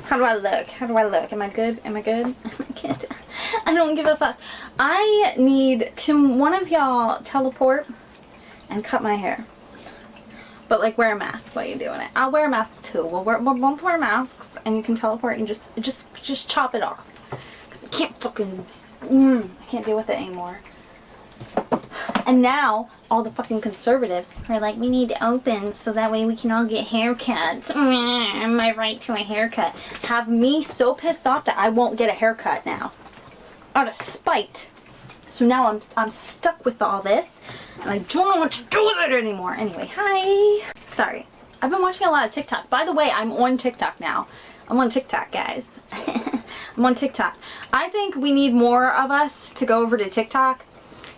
How do I look? How do I look? Am I good? Am I good? I can't. I don't give a fuck. I need, can one of y'all teleport and cut my hair? But like wear a mask while you're doing it. I'll wear a mask too. We'll both wear masks and you can teleport and just chop it off. Cause I can't fucking, I can't deal with it anymore. And now all the fucking conservatives are like, we need to open so that way we can all get haircuts. My right to a haircut. Have me so pissed off that I won't get a haircut now. Out of spite. So now I'm stuck with all this and I don't know what to do with it anymore. Anyway, hi. Sorry. I've been watching a lot of TikTok. By the way, I'm on TikTok now. I'm on TikTok, guys. I'm on TikTok. I think we need more of us to go over to TikTok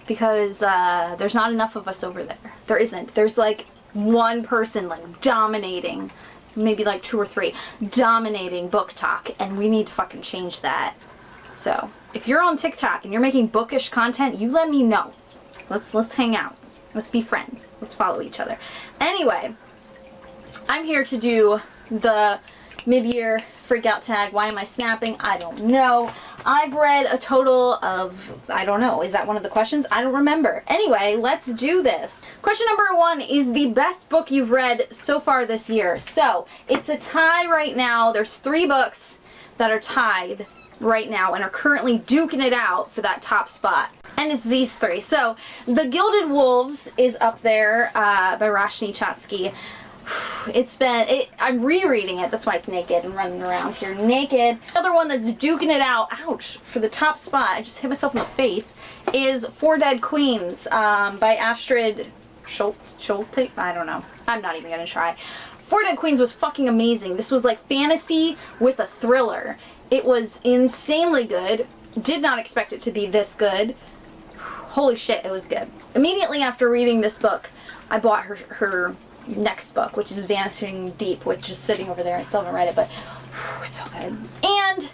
because there's not enough of us over there. There isn't. There's like one person like dominating, maybe like 2 or 3, dominating book talk, and we need to fucking change that. So if you're on TikTok and you're making bookish content, you let me know. Let's hang out. Let's be friends. Let's follow each other. Anyway, I'm here to do the mid-year freak out tag. Why am I snapping? I don't know. I've read a total of, I don't know, is that one of the questions? I don't remember. Anyway, let's do this. Question number 1 is the best book you've read so far this year. So it's a tie right now. There's 3 books that are tied right now and are currently duking it out for that top spot. And it's these 3. So The Gilded Wolves is up there by Roshni Chatsky. I'm rereading it, that's why it's naked and running around here naked. Another one that's duking it out, ouch, for the top spot, I just hit myself in the face, is 4 Dead Queens by Astrid Schulte? I don't know. I'm not even gonna try. 4 Dead Queens was fucking amazing. This was like fantasy with a thriller. It was insanely good. Did not expect it to be this good. Holy shit, it was good. Immediately after reading this book, I bought her next book, which is Vanishing Deep, which is sitting over there. I still haven't read it, but so good. And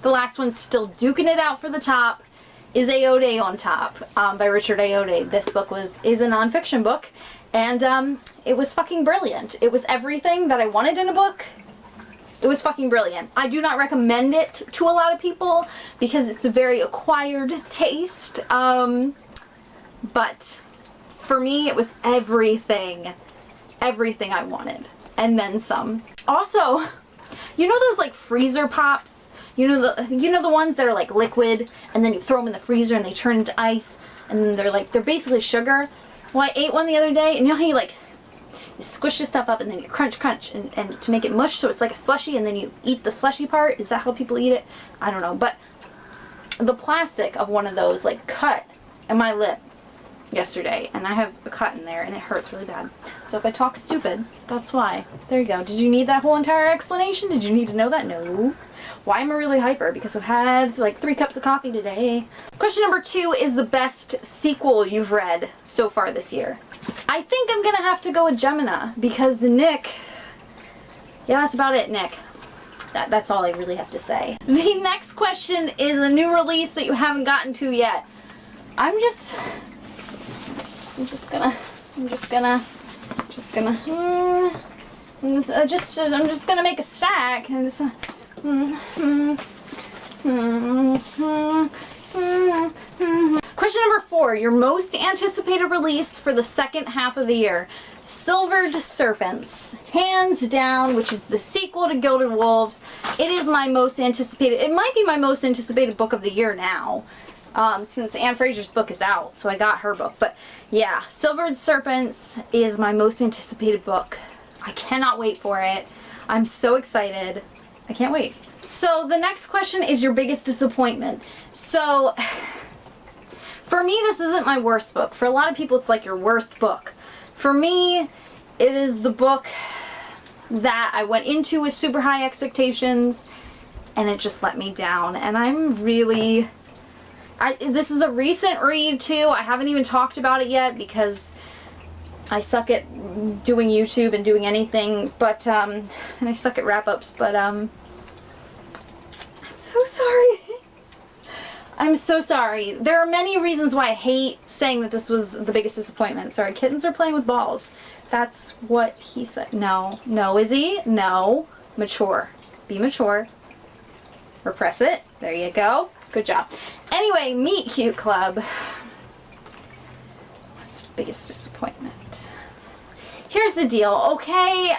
the last one's still duking it out for the top, is Aode on Top by Richard Aode. This book is a nonfiction book, and it was fucking brilliant. It was everything that I wanted in a book. It was fucking brilliant. I do not recommend it to a lot of people because it's a very acquired taste, but for me it was everything I wanted, and then some. Also, you know those like freezer pops? You know the ones that are like liquid, and then you throw them in the freezer and they turn into ice, and then they're basically sugar. Well, I ate one the other day, and you know how you like you squish your stuff up and then you crunch and to make it mush so it's like a slushie, and then you eat the slushy part. Is that how people eat it? I don't know, but the plastic of one of those like cut in my lip yesterday, and I have a cut in there and it hurts really bad. So if I talk stupid, that's why. There you go. Did you need that whole entire explanation? Did you need to know that? No. Why am I really hyper? Because I've had like 3 cups of coffee today. Question number 2 is the best sequel you've read so far this year. I think I'm gonna have to go with Gemina because Nick, yeah, that's about it, Nick. That's all I really have to say. The next question is a new release that you haven't gotten to yet. I'm just gonna make a stack and just, Question number 4, your most anticipated release for the second half of the year. Silvered Serpents, hands down, which is the sequel to Gilded Wolves. It is my most anticipated, it might be my most anticipated book of the year now. Since Anne Fraser's book is out, so I got her book. But yeah, Silvered Serpents is my most anticipated book. I cannot wait for it. I'm so excited. I can't wait. So the next question is your biggest disappointment. So for me, this isn't my worst book. For a lot of people, it's like your worst book. For me, it is the book that I went into with super high expectations and it just let me down. And I'm really... this is a recent read too. I haven't even talked about it yet because I suck at doing YouTube and doing anything, but and I suck at wrap-ups, but I'm so sorry. I'm so sorry. There are many reasons why I hate saying that this was the biggest disappointment. Sorry, kittens are playing with balls. That's what he said. No, Izzy, no. Mature. Be mature. Repress it. There you go. Good job. Anyway, Meet Cute Club. What's the biggest disappointment? Here's the deal, okay?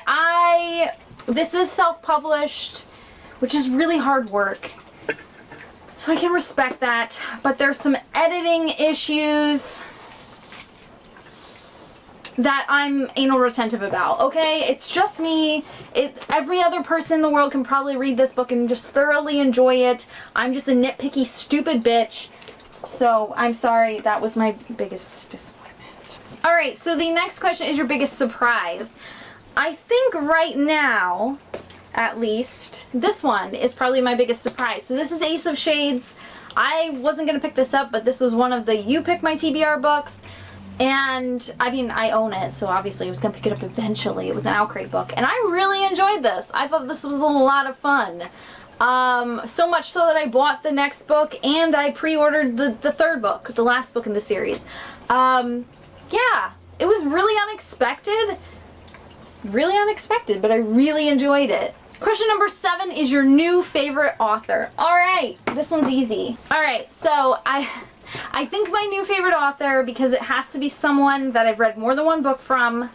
This is self-published, which is really hard work. So I can respect that, but there's some editing issues that I'm anal retentive about, okay? It's just me. Every other person in the world can probably read this book and just thoroughly enjoy it. I'm just a nitpicky, stupid bitch. So I'm sorry, that was my biggest disappointment. Alright, so the next question is your biggest surprise. I think right now, at least, this one is probably my biggest surprise. So this is Ace of Shades. I wasn't going to pick this up, but this was one of the You Pick My TBR books. And, I mean, I own it, so obviously I was going to pick it up eventually. It was an Outcrate book. And I really enjoyed this. I thought this was a lot of fun. So much so that I bought the next book and I pre-ordered the third book, the last book in the series. Yeah, it was really unexpected. Really unexpected, but I really enjoyed it. Question number 7 is your new favorite author. Alright, this one's easy. Alright, so I think my new favorite author, because it has to be someone that I've read more than one book from,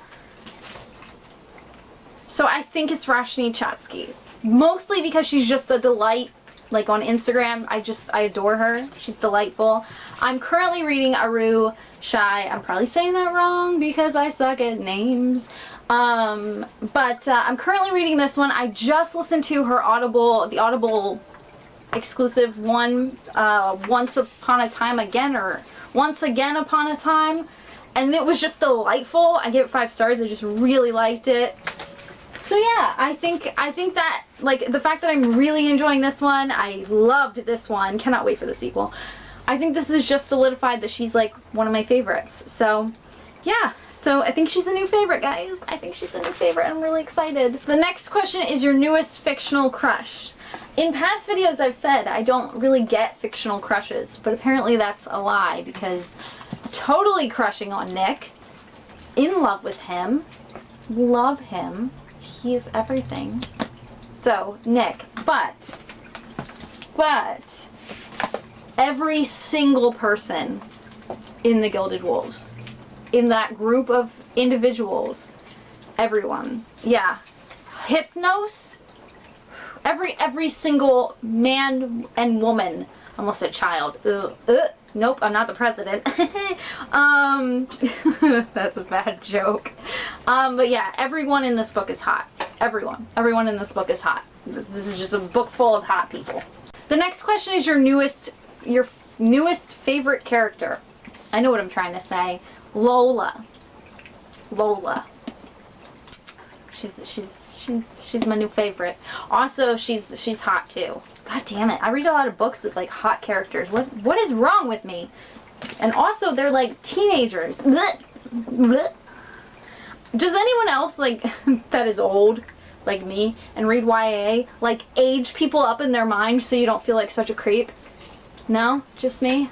so I think it's Roshani Chokshi. Mostly because she's just a delight. Like on Instagram, I adore her. She's delightful. I'm currently reading Aru Shai. I'm probably saying that wrong because I suck at names. But I'm currently reading this one. I just listened to her the Audible exclusive one, Once Upon a Time Again, or Once Again Upon a Time. And it was just delightful. I gave it 5 stars. I just really liked it. So yeah, I think that, like, the fact that I'm really enjoying this one, I loved this one, cannot wait for the sequel. I think this has just solidified that she's like one of my favorites. So yeah, so I think she's a new favorite, guys. I think she's a new favorite. I'm really excited. The next question is your newest fictional crush. In past videos I've said I don't really get fictional crushes, but apparently that's a lie because totally crushing on Nick, in love with him, love him. He is everything. So, Nick, but every single person in the Gilded Wolves, in that group of individuals, everyone, yeah, Hypnos, every single man and woman, almost a child, nope, I'm not the president. That's a bad joke. But yeah, everyone in this book is hot. Everyone in this book is hot. This is just a book full of hot people. The next question is your newest favorite character. I know what I'm trying to say. Lola. She's my new favorite. Also, she's hot too. God damn it. I read a lot of books with like hot characters. What is wrong with me? And also they're like teenagers. Blech. Blech. Does anyone else like that is old like me and read YA like age people up in their mind so you don't feel like such a creep? No? Just me?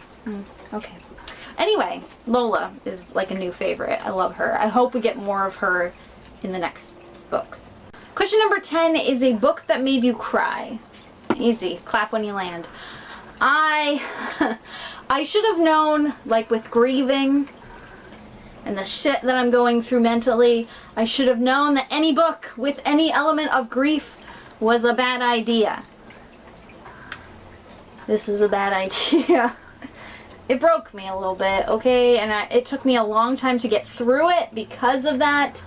Okay. Anyway, Lola is like a new favorite. I love her. I hope we get more of her in the next books. Question number 10 is a book that made you cry. Easy. Clap when you land. I should have known, like with grieving and the shit that I'm going through mentally, I should have known that any book with any element of grief was a bad idea. This is a bad idea. It broke me a little bit, okay? And it took me a long time to get through it because of that.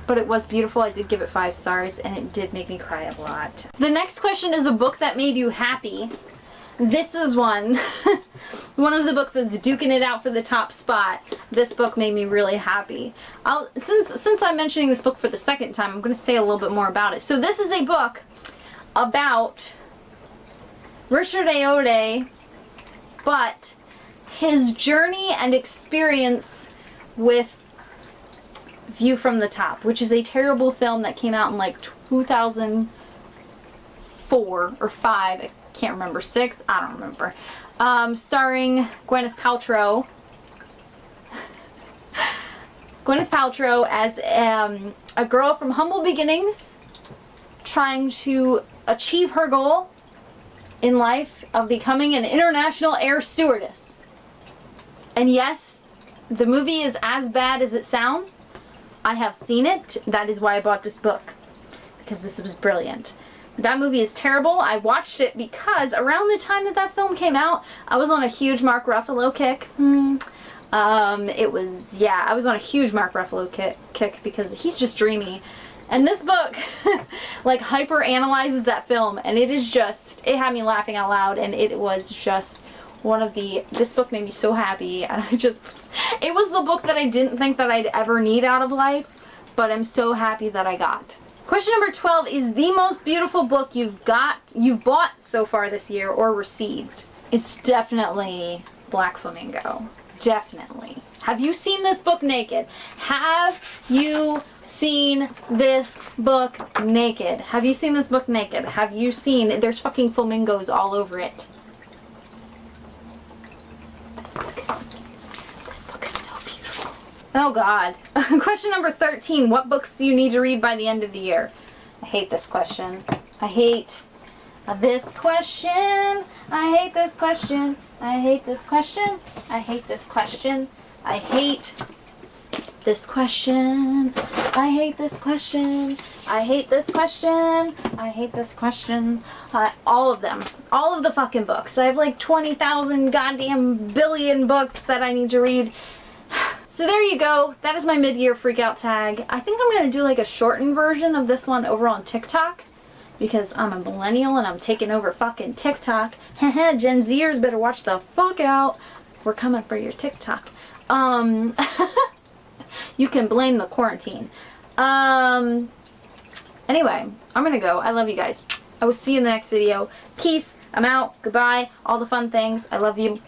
But it was beautiful. I did give it 5 stars and it did make me cry a lot. The next question is a book that made you happy. This is one. One of the books is duking it out for the top spot. This book made me really happy. Since I'm mentioning this book for the second time, I'm going to say a little bit more about it. So this is a book about Richard Ayoade, but his journey and experience with View from the Top, which is a terrible film that came out in like 2004 or 5. I can't remember. 6? I don't remember. Starring Gwyneth Paltrow. Gwyneth Paltrow as a girl from humble beginnings trying to achieve her goal in life of becoming an international air stewardess. And yes, the movie is as bad as it sounds. I have seen it. That is why I bought this book, because this was brilliant. That movie is terrible. I watched it because around the time that that film came out, I was on a huge Mark Ruffalo kick. I was on a huge Mark Ruffalo kick because he's just dreamy. And this book, like, hyper analyzes that film, and it is just, it had me laughing out loud, and it was just one of the, this book made me so happy, and it was the book that I didn't think that I'd ever need out of life, but I'm so happy that I got. Question number 12 is the most beautiful book you've bought so far this year or received. It's definitely Black Flamingo. Definitely. Have you seen this book naked? Have you seen this book naked? Have you seen this book naked? Have you seen, there's fucking flamingos all over it. This book is so beautiful. Oh God. Question number 13. What books do you need to read by the end of the year? I hate this question. I hate this question. I hate this question. I hate this question. I hate this question. I hate this question. I hate this question. I hate this question. I hate this question. All of them. All of the fucking books. I have like 20,000 goddamn billion books that I need to read. So there you go. That is my mid-year freakout tag. I think I'm going to do like a shortened version of this one over on TikTok, because I'm a millennial and I'm taking over fucking TikTok. Heh, Gen Zers better watch the fuck out. We're coming for your TikTok. You can blame the quarantine. Anyway, I'm gonna go. I love you guys. I will see you in the next video. Peace. I'm out. Goodbye. All the fun things. I love you.